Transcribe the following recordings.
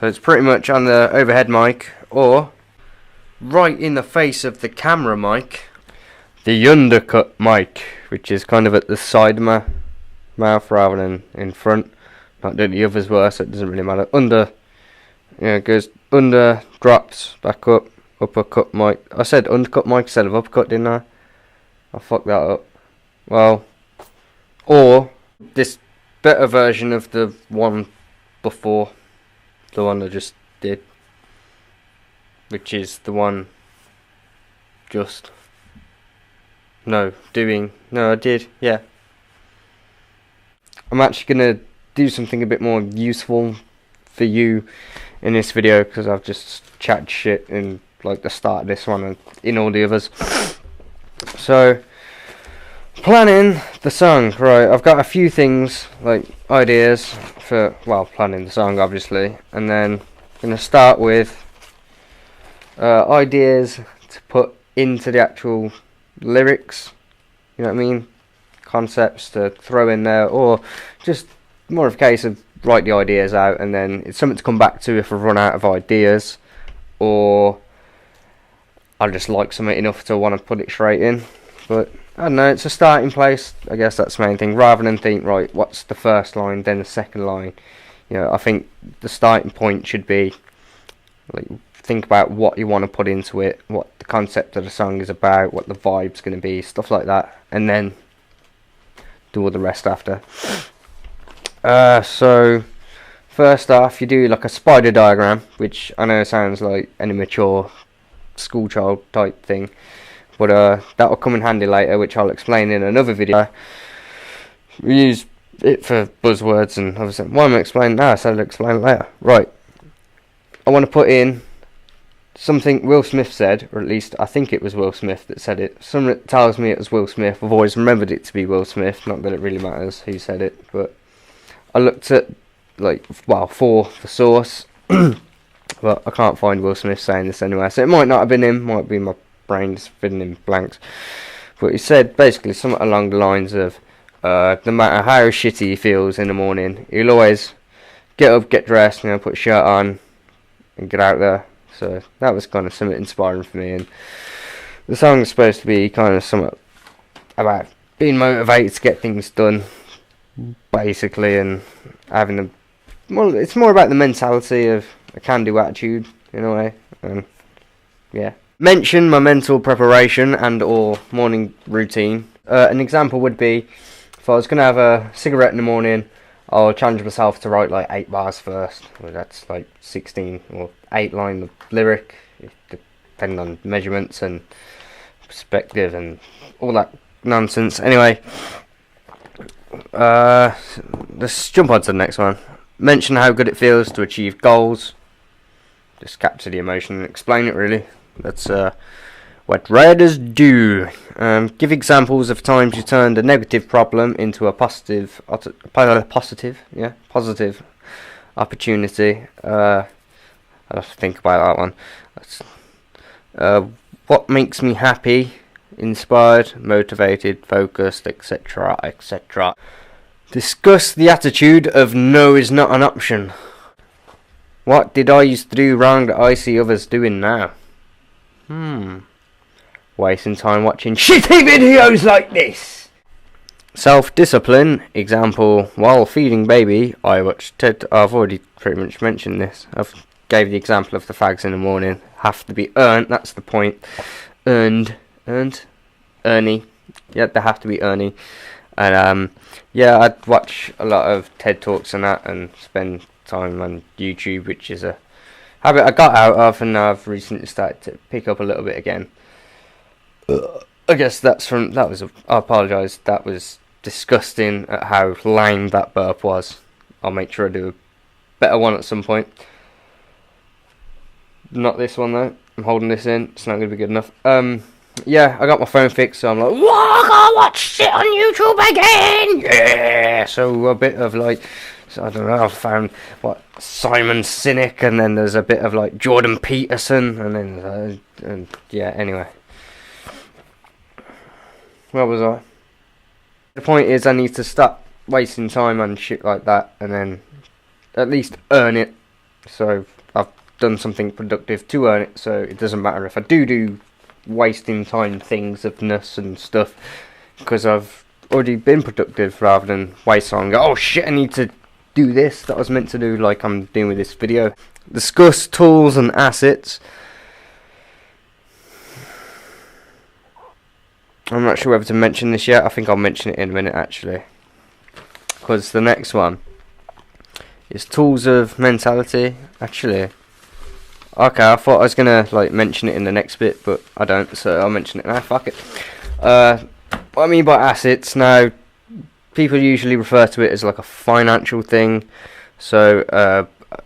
So it's pretty much on the overhead mic, or right in the face of the camera mic, the undercut mic, which is kind of at the side of my mouth rather than in front. Not that the others were, so it doesn't really matter. Under, it goes under, drops, back up, uppercut mic. I said undercut mic instead of uppercut, didn't I? I fucked that up. Well, or this better version of the one before, the one I just did, which is the one just no I did, yeah. I'm actually gonna do something a bit more useful for you in this video, because I've just chatted shit in like the start of this one and in all the others. So, planning the song, right? I've got a few things, like ideas for, well, planning the song obviously, and then I'm gonna start with ideas to put into the actual lyrics, you know what I mean, concepts to throw in there, or just more of a case of write the ideas out and then it's something to come back to if I run out of ideas, or I just like something enough to want to put it straight in. But I don't know, it's a starting place, I guess that's the main thing, rather than think, right, what's the first line, then the second line. You know, I think the starting point should be, like, think about what you want to put into it, what the concept of the song is about, what the vibe's going to be, stuff like that, and then do all the rest after. So, first off, you do like a spider diagram, which I know sounds like an immature schoolchild type thing, but that will come in handy later, which I'll explain in another video. We use it for buzzwords and obviously, why am I explaining now? I said I'll explain it later. Right, I want to put in something Will Smith said, or at least I think it was Will Smith that said it. Someone tells me it was Will Smith. I've always remembered it to be Will Smith, not that it really matters who said it, but I looked at, like, well, for the source, but I can't find Will Smith saying this anywhere, so it might not have been him, might be my brain just filling in blanks. But he said basically something along the lines of, no matter how shitty he feels in the morning, he'll always get up, get dressed, you know, put a shirt on, and get out there. So that was kind of something inspiring for me, and the song is supposed to be kind of something about being motivated to get things done, basically, and having a, well, it's more about the mentality of a can-do attitude in a way, and yeah. Mention my mental preparation and or morning routine. An example would be, if I was going to have a cigarette in the morning, I'll challenge myself to write like 8 bars first. Well, that's like 16 or 8 line of lyric, depending on measurements and perspective and all that nonsense. Anyway, let's jump on to the next one. Mention how good it feels to achieve goals. Just capture the emotion and explain it, really. That's what writers do. Give examples of times you turned a negative problem into a positive opportunity. I'll have to think about that one. What makes me happy, inspired, motivated, focused, etc., etc. Discuss the attitude of no is not an option. What did I used to do wrong that I see others doing now? Wasting time watching shitty videos like this. Self-discipline. Example, while feeding baby, I watched Ted. I've already pretty much mentioned this. I've gave the example of the fags in the morning. Have to be earned, that's the point. Earned, Ernie. Yeah, they have to be Ernie. And yeah, I'd watch a lot of TED Talks and that, and spend time on YouTube, which is a habit I got out of, and I've recently started to pick up a little bit again. I guess I apologise, that was disgusting at how lame that burp was. I'll make sure I do a better one at some point. Not this one though, I'm holding this in, it's not going to be good enough. Yeah, I got my phone fixed, so I'm like, whoa, I gotta watch shit on YouTube again! Yeah! So a bit of like, so I don't know, I found Simon Sinek, and then there's a bit of like Jordan Peterson, and then and yeah, anyway. Where was I? The point is, I need to stop wasting time on shit like that, and then at least earn it So I've done something productive to earn it, so it doesn't matter if I do wasting time things of ness and stuff, because I've already been productive rather than waste time and go, oh shit, I need to do this that I was meant to do, like I'm doing with this video. Discuss tools and assets. I'm not sure whether to mention this yet. I think I'll mention it in a minute actually, because the next one is tools of mentality. Actually, okay, I thought I was gonna like mention it in the next bit, but I don't, so I'll mention it now. Fuck it. What I mean by assets now, people usually refer to it as like a financial thing. So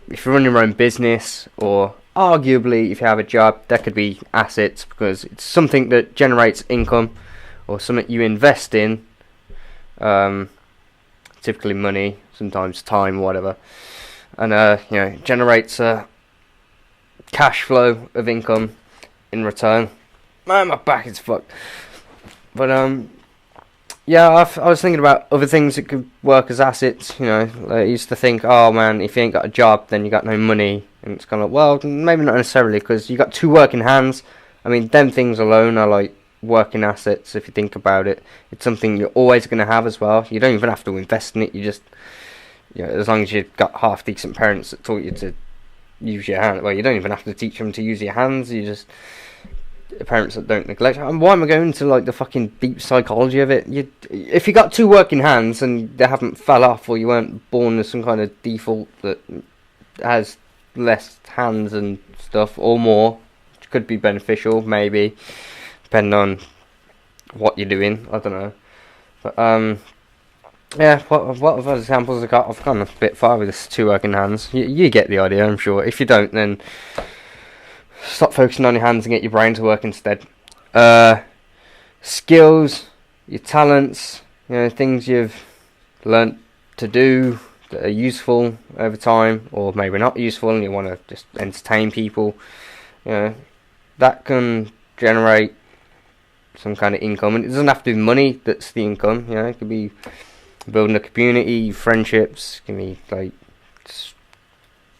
if you run your own business, or arguably if you have a job, that could be assets, because it's something that generates income, or something you invest in, typically money, sometimes time, whatever, and you know, it generates a cash flow of income in return. Man, my back is fucked. But yeah, I was thinking about other things that could work as assets. You know, I used to think, oh man, if you ain't got a job, then you got no money, and it's kind of like, well, maybe not necessarily, because you got two working hands. I mean, them things alone are like working assets. If you think about it, it's something you're always going to have as well. You don't even have to invest in it. You just, you know, as long as you've got half decent parents that taught you to use your hand. Well, you don't even have to teach them to use your hands. You just, parents that don't neglect. And why am I going into like the fucking deep psychology of it? If you got two working hands and they haven't fell off, or you weren't born with some kind of default that has less hands and stuff, or more, which could be beneficial, maybe, depending on what you're doing. I don't know. But yeah, what other examples I got? I've gone a bit far with this two working hands. You get the idea, I'm sure. If you don't, then stop focusing on your hands and get your brain to work instead. Skills, your talents, you know, things you've learnt to do that are useful over time, or maybe not useful, and you want to just entertain people. You know, that can generate some kind of income, and it doesn't have to be money that's the income. You know, it could be building a community, friendships. It can be like,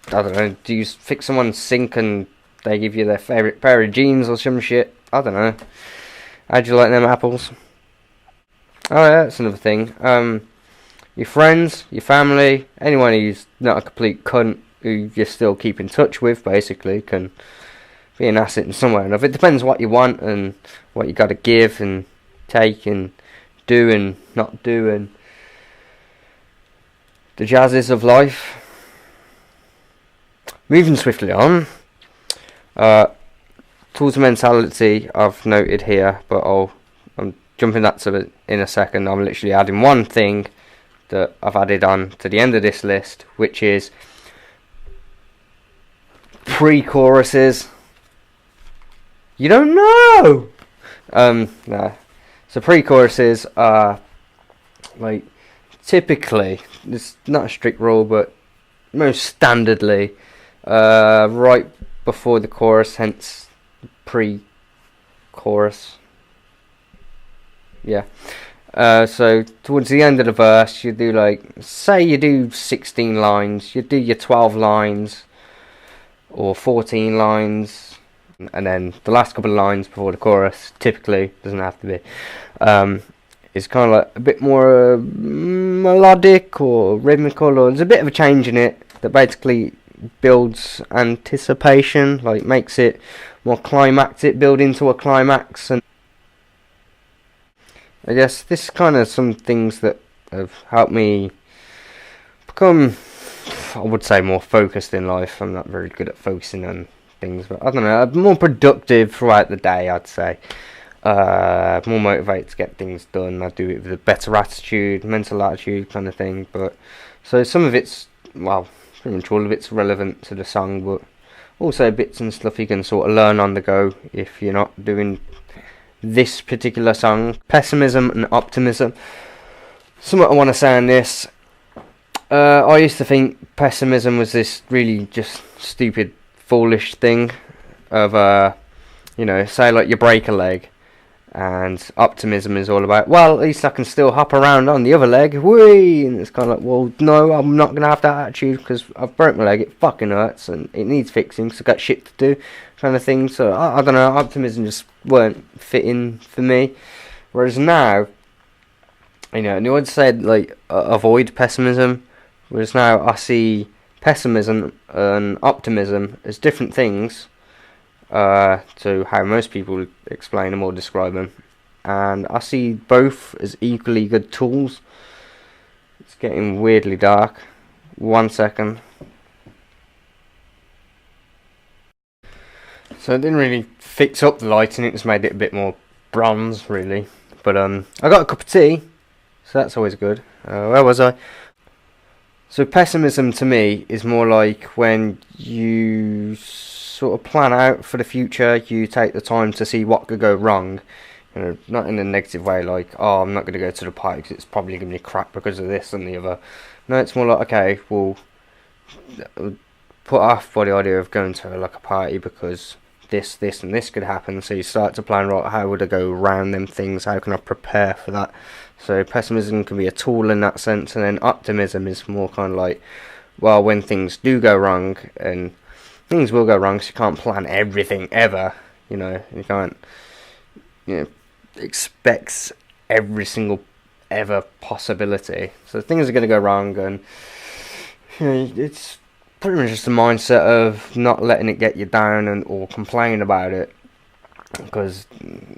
I don't know, do you fix someone's sink and they give you their favourite pair of jeans or some shit? I don't know. How'd you like them apples? Oh yeah, that's another thing. Your friends, your family, anyone who's not a complete cunt who you still keep in touch with, basically, can be an asset in some way or another. It depends what you want and what you got to give and take and do and not do, and the jazzes of life. Moving swiftly on. Tools of mentality I've noted here, but I'm jumping that to it in a second. I'm literally adding one thing that I've added on to the end of this list, which is pre-choruses. You don't know? No. So pre-choruses are like, typically, it's not a strict rule, but most standardly, right before the chorus, hence pre-chorus. Yeah. So towards the end of the verse, you do like, say you do 16 lines, you do your 12 lines or 14 lines, and then the last couple of lines before the chorus, typically, doesn't have to be, is kind of like a bit more melodic or rhythmical, or there's a bit of a change in it that basically builds anticipation, like makes it more climactic, build into a climax. And I guess this is kind of some things that have helped me become, I would say, more focused in life. I'm not very good at focusing on things, but I don't know, more productive throughout the day, I'd say. More motivated to get things done. I do it with a better attitude, mental attitude kind of thing. But so some of it's, well, pretty much all of it's relevant to the song, but also bits and stuff you can sort of learn on the go if you're not doing this particular song. Pessimism and optimism. Something I want to say on this. I used to think pessimism was this really just stupid, foolish thing of, you know, say like you break a leg, And optimism is all about, well, at least I can still hop around on the other leg, whee! And it's kind of like, well, no, I'm not going to have that attitude, because I've broke my leg, it fucking hurts, and it needs fixing, because I've got shit to do, kind of thing. So, I don't know, optimism just weren't fitting for me. Whereas now, you know, and you would say, like, avoid pessimism, whereas now I see pessimism and optimism as different things, to how most people explain them or describe them, and I see both as equally good tools. It's getting weirdly dark. 1 second. So it didn't really fix up the lighting, it just made it a bit more bronze, really. But I got a cup of tea, so that's always good. Where was I? So pessimism to me is more like when you sort of plan out for the future, you take the time to see what could go wrong. You know, not in a negative way, like, oh, I'm not going to go to the party because it's probably going to be crap because of this and the other. No, it's more like, okay, well, put off by the idea of going to like a party because this and this could happen. So you start to plan, right, how would I go around them things? How can I prepare for that? So pessimism can be a tool in that sense, and then optimism is more kind of like, well, when things do go wrong, and things will go wrong, so you can't plan everything ever, you know, you can't, you know, expect every single ever possibility. So things are going to go wrong, and you know, it's pretty much just a mindset of not letting it get you down and or complain about it, because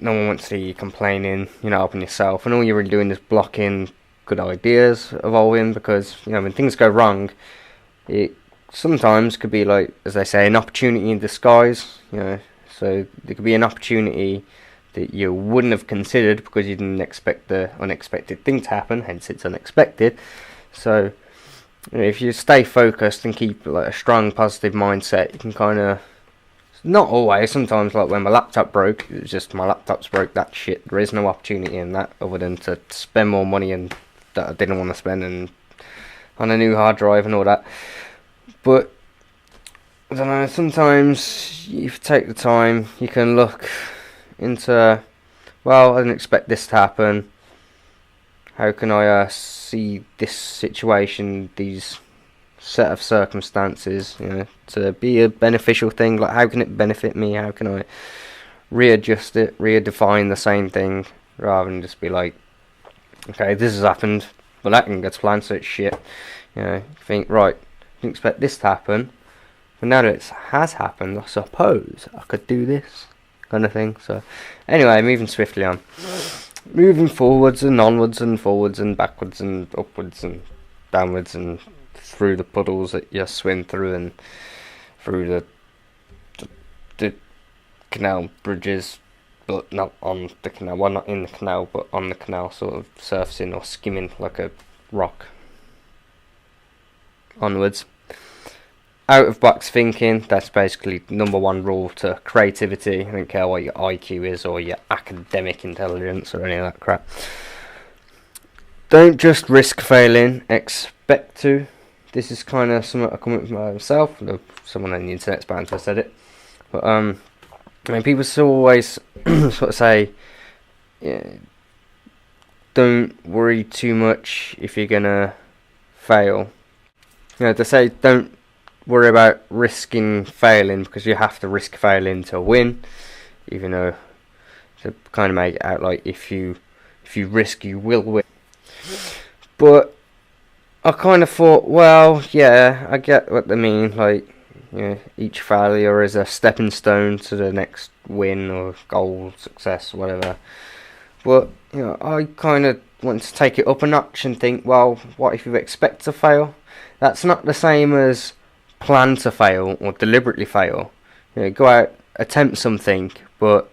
no one wants to see you complaining, you know, helping yourself, and all you're really doing is blocking good ideas evolving, because, you know, when things go wrong, it sometimes could be like, as they say, an opportunity in disguise, you know. So there could be an opportunity that you wouldn't have considered because you didn't expect the unexpected thing to happen, hence it's unexpected. So, you know, if you stay focused and keep like a strong positive mindset, you can kind of, not always, sometimes, like when my laptop broke, it was just my laptop's broke, that shit, there is no opportunity in that other than to spend more money and that I didn't want to spend and on a new hard drive and all that. But I don't know, sometimes if you take the time, you can look into, well, I didn't expect this to happen, how can I see this situation, these set of circumstances, you know, to be a beneficial thing, like how can it benefit me, how can I readjust it, redefine the same thing, rather than just be like, okay, this has happened, well, that can get to plan, so it's shit, you know, think, right, didn't expect this to happen, but now that it has happened, I suppose I could do this, kind of thing. So anyway, moving swiftly on, moving forwards and onwards and forwards and backwards and upwards and downwards and through the puddles that you swim through and through the canal bridges, but not on the canal, well, not in the canal, but on the canal, sort of surfacing or skimming like a rock. Onwards. Out of box thinking, that's basically number one rule to creativity. I don't care what your IQ is or your academic intelligence or any of that crap. Don't just risk failing, expect to. This is kind of something I come up with myself. Someone on the internet's bound to have said it. But I mean, people still always sort of say, yeah, don't worry too much if you're gonna fail. You know, they say don't worry about risking failing because you have to risk failing to win, even though to kind of make it out like if you risk, you will win. But I kind of thought, well, yeah, I get what they mean, like, you know, each failure is a stepping stone to the next win or goal, success, whatever. But, you know, I kind of want to take it up a notch and think, well, what if you expect to fail? That's not the same as plan to fail or deliberately fail. You know, go out, attempt something, but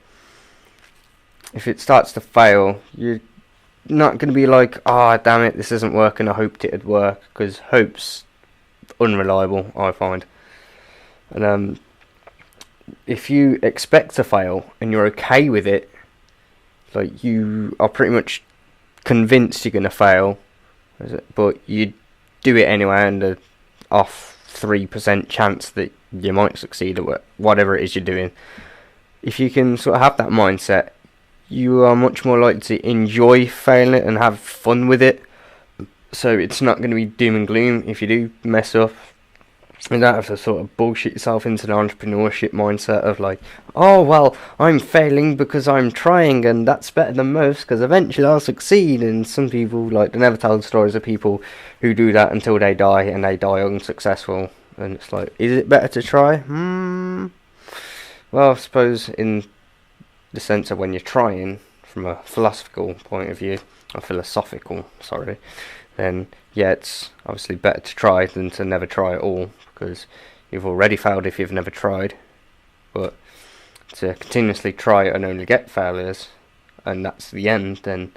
if it starts to fail, you're not going to be like, oh, damn it, this isn't working, I hoped it'd work, because hope's unreliable, I find. And if you expect to fail and you're okay with it, like you are pretty much convinced you're going to fail, but you do it anyway, and the off 3% chance that you might succeed at whatever it is you're doing. If you can sort of have that mindset, you are much more likely to enjoy failing it and have fun with it. So it's not going to be doom and gloom if you do mess up. You don't have to sort of bullshit yourself into the entrepreneurship mindset of like, oh well, I'm failing because I'm trying and that's better than most because eventually I'll succeed. And some people, like, they never tell the stories of people who do that until they die and they die unsuccessful. And it's like, is it better to try? Well, I suppose in the sense of when you're trying from a philosophical point of view, or philosophical, sorry, then yeah, it's obviously better to try than to never try at all, because you've already failed if you've never tried. But to continuously try and only get failures, and that's the end, then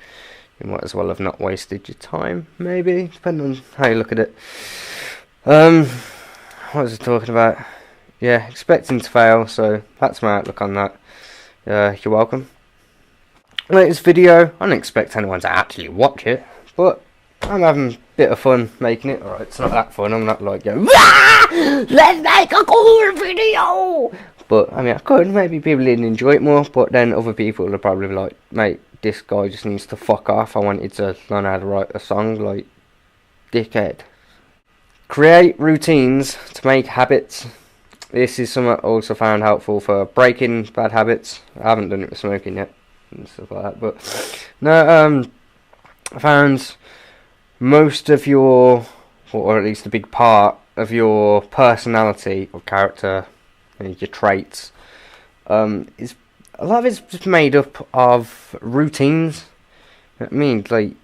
you might as well have not wasted your time, maybe, depending on how you look at it. What was I talking about? Yeah, expecting to fail, so that's my outlook on that. You're welcome. Latest video, I don't expect anyone to actually watch it, but I'm having a bit of fun making it. Alright, it's not that fun, I'm not like going, let's make a cool video! But, I mean, I could, maybe people didn't enjoy it more, but then other people are probably like, mate, this guy just needs to fuck off, I wanted to learn how to write a song, like, dickhead. Create routines to make habits. This is something I also found helpful for breaking bad habits. I haven't done it with smoking yet and stuff like that, but no, I found most of your, or at least a big part of your personality or character, your traits, is a lot of it's just made up of routines. I mean, like,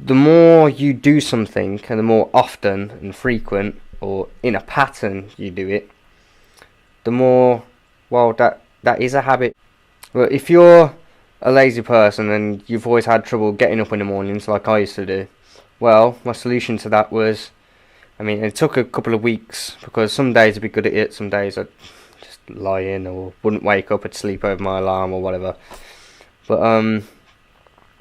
the more you do something and the more often and frequent or in a pattern you do it, the more, well, that is a habit. But if you're a lazy person and you've always had trouble getting up in the mornings like I used to do, well, my solution to that was, I mean, it took a couple of weeks because some days I'd be good at it, some days I'd just lie in or wouldn't wake up, I'd sleep over my alarm or whatever. But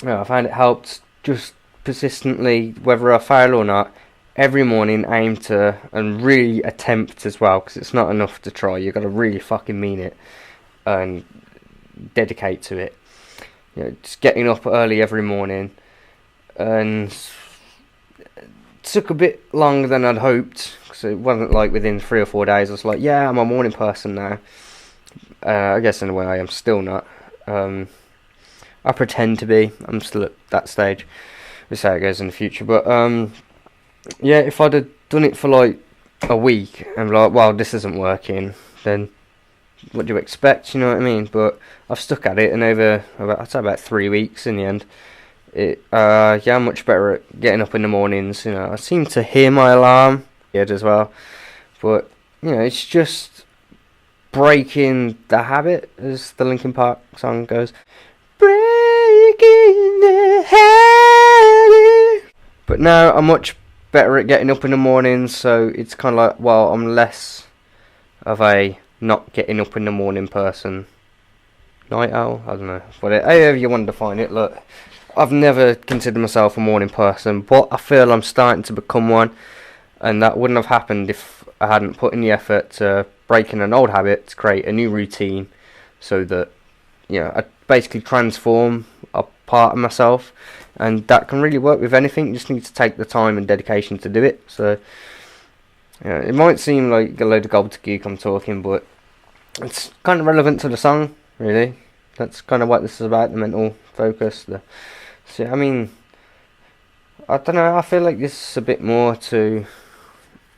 yeah, I found it helped just persistently, whether I fail or not, every morning aim to, and really attempt as well, because it's not enough to try, you've got to really fucking mean it and dedicate to it. You know, just getting up early every morning, and it took a bit longer than I'd hoped, because it wasn't like within 3 or 4 days I was like, yeah, I'm a morning person now. I guess in a way I am still not. I pretend to be, I'm still at that stage. We'll see how it goes in the future, but yeah, if I'd have done it for like a week and like, well, this isn't working, then what do you expect, you know what I mean? But I've stuck at it, and over I'd say about 3 weeks in the end, yeah, I'm much better at getting up in the mornings. You know, I seem to hear my alarm as well, but you know, it's just breaking the habit, as the Linkin Park song goes, breaking the habit. But now I'm much better at getting up in the morning, so it's kind of like, well, I'm less of a not getting up in the morning person. Night owl? I don't know. But however you want to define it, look, I've never considered myself a morning person, but I feel I'm starting to become one, and that wouldn't have happened if I hadn't put in the effort to breaking an old habit to create a new routine, so that, you know, I basically transform a part of myself. And that can really work with anything. You just need to take the time and dedication to do it. So, yeah, it might seem like a load of gobbledygook I'm talking, but it's kind of relevant to the song, really. That's kind of what this is about, the mental focus. So, I mean, I don't know, I feel like this is a bit more to,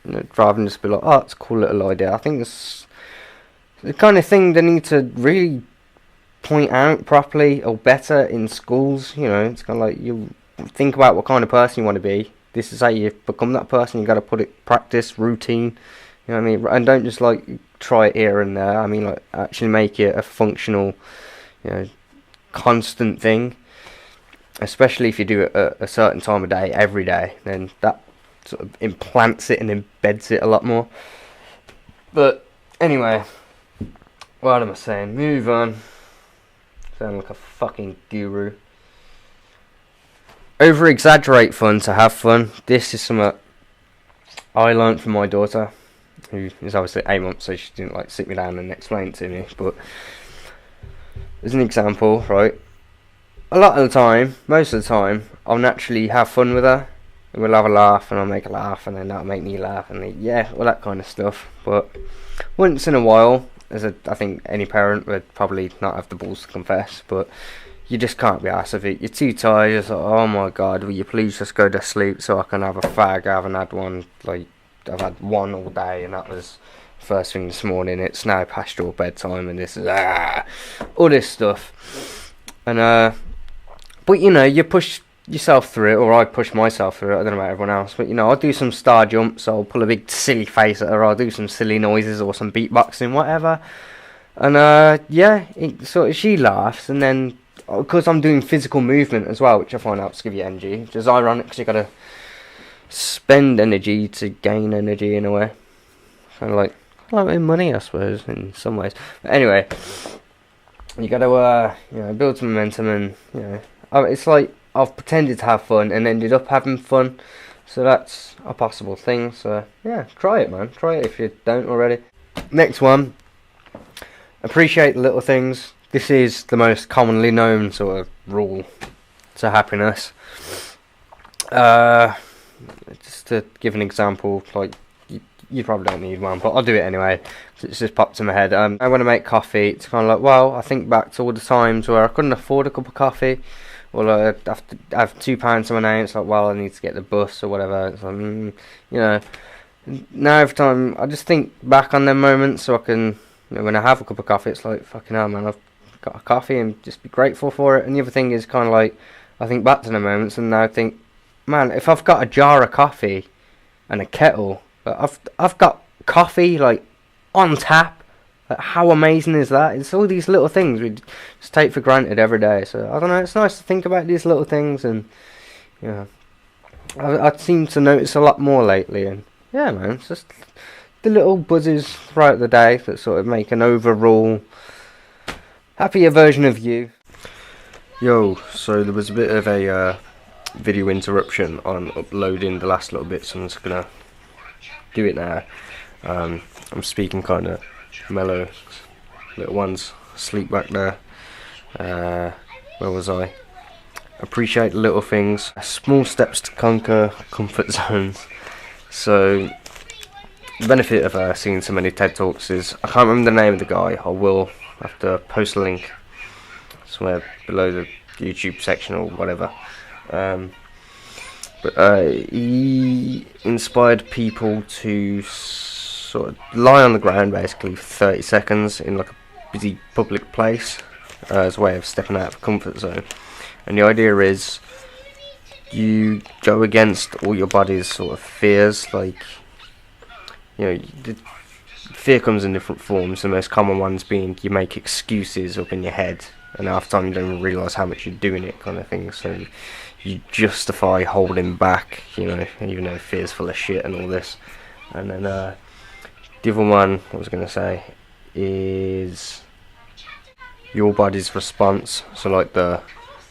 you know, rather than just be like, oh, it's a cool little idea. I think it's the kind of thing they need to really point out properly or better in schools. You know, it's kind of like, you think about what kind of person you want to be. This is how you become that person. You got to put it, practice, routine. You know what I mean? And don't just like try it here and there. I mean, like, actually make it a functional, you know, constant thing. Especially if you do it at a certain time of day every day, then that sort of implants it and embeds it a lot more. But anyway, what am I saying? Move on. Sound like a fucking guru. Over exaggerate fun to have fun. This is something I learned from my daughter, who is obviously 8 months, so she didn't like sit me down and explain it to me. But as an example, right? A lot of the time, most of the time, I'll naturally have fun with her. We'll have a laugh, and I'll make her laugh, and then that'll make me laugh, and then, yeah, all that kind of stuff. But once in a while, I think any parent would probably not have the balls to confess, but you just can't be arsed with it. You're too tired. You're like, oh my god, will you please just go to sleep so I can have a fag? I haven't had one, like, I've had one all day, and that was first thing this morning. It's now past your bedtime, and this is all this stuff. And but you know, you push yourself through it, or I push myself through it. I don't know about everyone else, but you know, I'll do some star jumps. I'll pull a big silly face at her. I'll do some silly noises or some beatboxing, whatever. And yeah, she laughs, and then because I'm doing physical movement as well, which I find helps give you energy, which is ironic because you got to spend energy to gain energy in a way. Kind of like money, I suppose, in some ways. But anyway, you got to you know, build some momentum, and you know, it's like I've pretended to have fun and ended up having fun, so that's a possible thing. So yeah, try it, man. Try it if you don't already. Next one, appreciate the little things. This is the most commonly known sort of rule to happiness. Just to give an example, like you probably don't need one, but I'll do it anyway. It's just popped in my head. I want to make coffee. It's kind of like, well, I think back to all the times where I couldn't afford a cup of coffee. Well, I have to have £2 on my name. It's like, well, I need to get the bus or whatever. It's like, you know. Now every time I just think back on them moments, so I can, you know, when I have a cup of coffee, it's like, fucking hell, man, I've got a coffee, and just be grateful for it. And the other thing is kind of like, I think back to the moments, and now I think, man, if I've got a jar of coffee and a kettle, I've got coffee like on tap. Like, how amazing is that? It's all these little things we just take for granted every day. So I don't know. It's nice to think about these little things, and yeah, I seem to notice a lot more lately. And yeah, man, it's just the little buzzes throughout the day that sort of make an overall happier version of you. Yo, so there was a bit of a video interruption on uploading the last little bit, so I'm just gonna do it now. I'm speaking kind of mellow. Little ones sleep back there. Where was I? Appreciate the little things. Small steps to conquer comfort zones. So the benefit of seeing so many TED Talks is, I can't remember the name of the guy. I will have to post a link somewhere below the YouTube section or whatever. But he inspired people to sort of lie on the ground basically for 30 seconds in like a busy public place as a way of stepping out of a comfort zone. And the idea is you go against all your body's sort of fears. Like, you know, fear comes in different forms. The most common ones being you make excuses up in your head, and after time you don't even realise how much you're doing it, kind of thing. So you justify holding back, you know, even though fear's full of shit and all this. And then the other one I was going to say is your body's response. So like the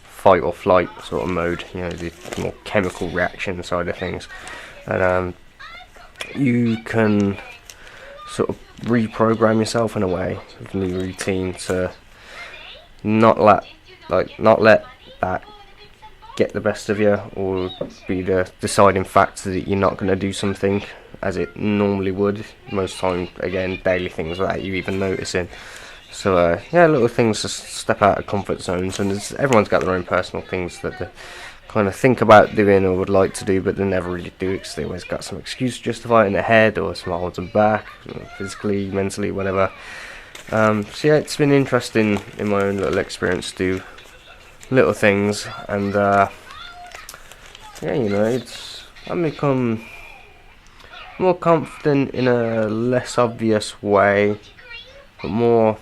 fight or flight sort of mode, you know, the more chemical reaction side of things. And you can sort of reprogram yourself in a way with a new routine to not let that get the best of you, or be the deciding factor that you're not going to do something as it normally would. Most time, again, daily things without you even noticing. So yeah, little things to step out of comfort zones, and everyone's got their own personal things that they kind of think about doing or would like to do, but they never really do it because they always got some excuse to justify it in their head, or something holds them back, physically, mentally, whatever. So yeah, it's been interesting in my own little experience to do little things, and yeah, you know, I've become more confident in a less obvious way, but more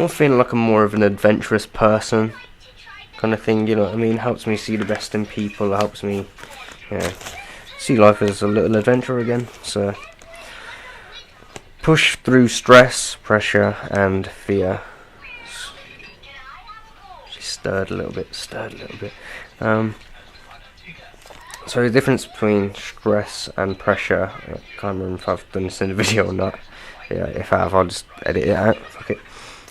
feeling like I'm more of an adventurous person, kind of thing. You know what I mean? Helps me see the best in people. Helps me, you know, see life as a little adventure again. So push through stress, pressure, and fear. She stirred a little bit. So the difference between stress and pressure, I can't remember if I've done this in the video or not. Yeah, if I have, I'll just edit it out. Fuck it.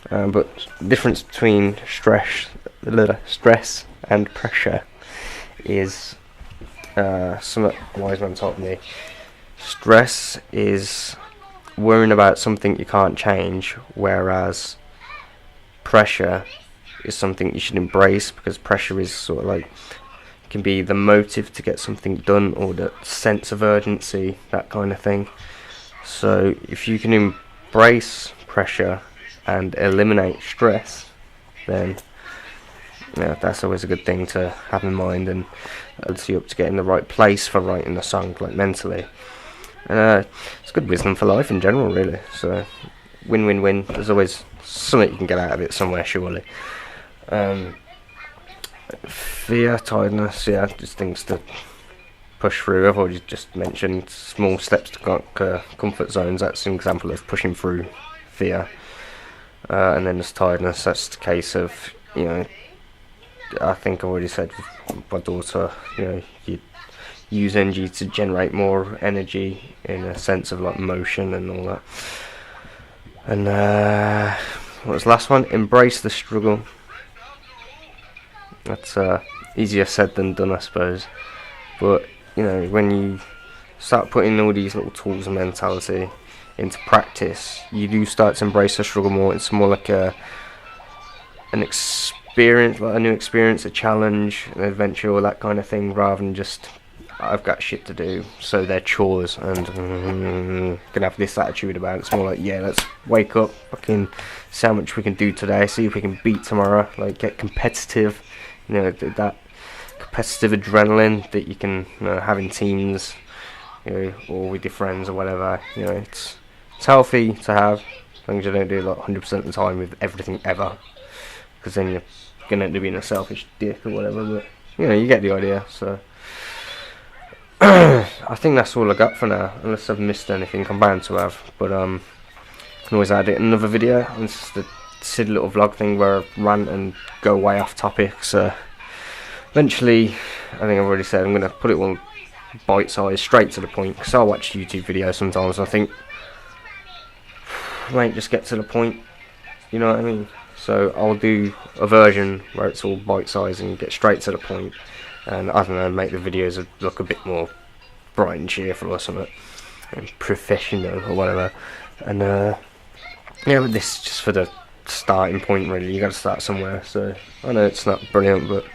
But the difference between stress and pressure is something wise man taught me. Stress is worrying about something you can't change, whereas pressure is something you should embrace, because pressure is sort of like, can be the motive to get something done, or the sense of urgency, that kind of thing. So if you can embrace pressure and eliminate stress, then that's always a good thing to have in mind, and adds you up to get in the right place for writing the song, like mentally. And it's good wisdom for life in general, really. So win-win-win. There's always something you can get out of it somewhere, surely. Fear, tiredness, just things to push through. I've already just mentioned small steps to conquer comfort zones. That's an example of pushing through fear. And then there's tiredness. That's the case of, I think I've already said with my daughter, you use energy to generate more energy, in a sense of like motion and all that. And what was the last one? Embrace the struggle. That's easier said than done, I suppose. But when you start putting all these little tools and mentality into practice, you do start to embrace the struggle more. It's more like an experience, like a new experience, a challenge, an adventure, all that kind of thing, rather than just, I've got shit to do, so they're chores, and can have this attitude about it. It's more like, let's wake up, fucking see how much we can do today, see if we can beat tomorrow, like get competitive, that competitive adrenaline that you can have in teams, or with your friends or whatever. It's healthy to have, as long as you don't do it like 100% of the time with everything ever, because then you're gonna end up being a selfish dick or whatever. But you get the idea. So I think that's all I got for now, unless I've missed anything I'm bound to have. But can always add it in another video. And it's just a silly little vlog thing where I rant and go way off topic. So eventually, I think I've already said, I'm gonna put it all bite size, straight to the point, because I watch YouTube videos sometimes and I think, mate, just get to the point, you know what I mean? So I'll do a version where it's all bite size and get straight to the point, and I don't know, make the videos look a bit more bright and cheerful or something, and professional or whatever. And but this is just for the starting point, really. You got to start somewhere. So I know it's not brilliant, but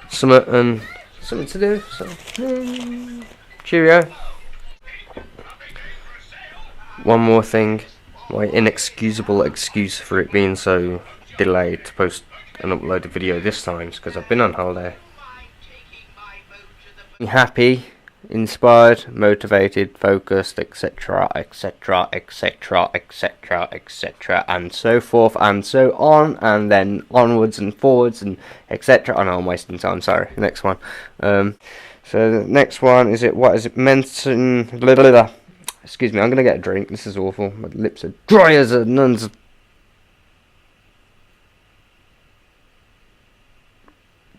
something to do. So cheerio. One more thing, my inexcusable excuse for it being so delayed to post and upload a video this time is because I've been on holiday. Happy, inspired, motivated, focused, etc, etc, etc, etc, etc, and so forth and so on, and then onwards and forwards and etc. I know I'm wasting time, sorry. Next one. So the next one is mention. Excuse me, I'm gonna get a drink. This is awful. My lips are dry as a nun's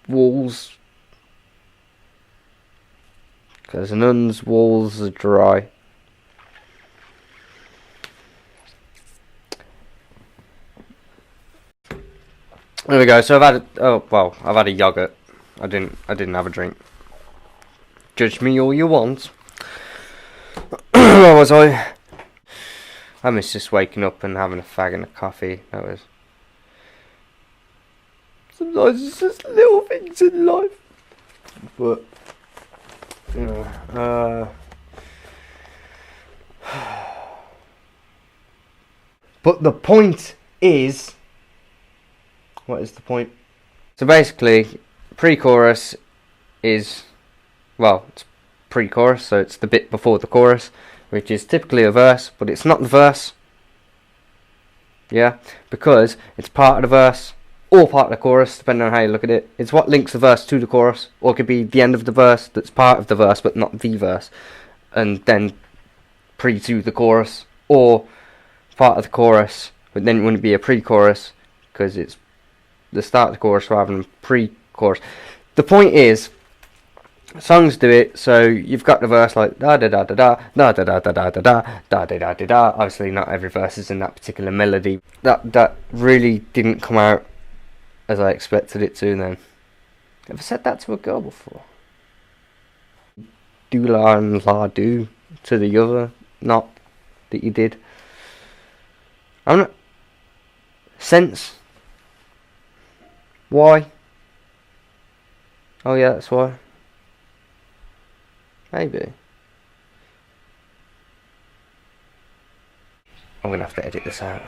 walls. Because a nun's walls are dry. There we go. So I've had a yogurt. I didn't have a drink. Judge me all you want. Where was I? I miss just waking up and having a fag and a coffee. That was. Sometimes it's just little things in life. But but the point is, what is the point? So basically, pre-chorus is, it's pre-chorus, so it's the bit before the chorus, which is typically a verse, but it's not the verse. Yeah, because it's part of the verse or part of the chorus, depending on how you look at it. It's what links the verse to the chorus, or it could be the end of the verse that's part of the verse but not the verse, and then pre to the chorus, or part of the chorus but then it wouldn't be a pre-chorus because it's the start of the chorus rather than pre-chorus. The point is, Songs do it, so you've got the verse like da da da da da da da da da da da da da da da da da. Obviously, not every verse is in that particular melody. That really didn't come out as I expected it to. Then, ever said that to a girl before? Do la and la do to the other, not that you did. I'm not. Sense. Why? Oh yeah, that's why. Maybe. I'm gonna have to edit this out.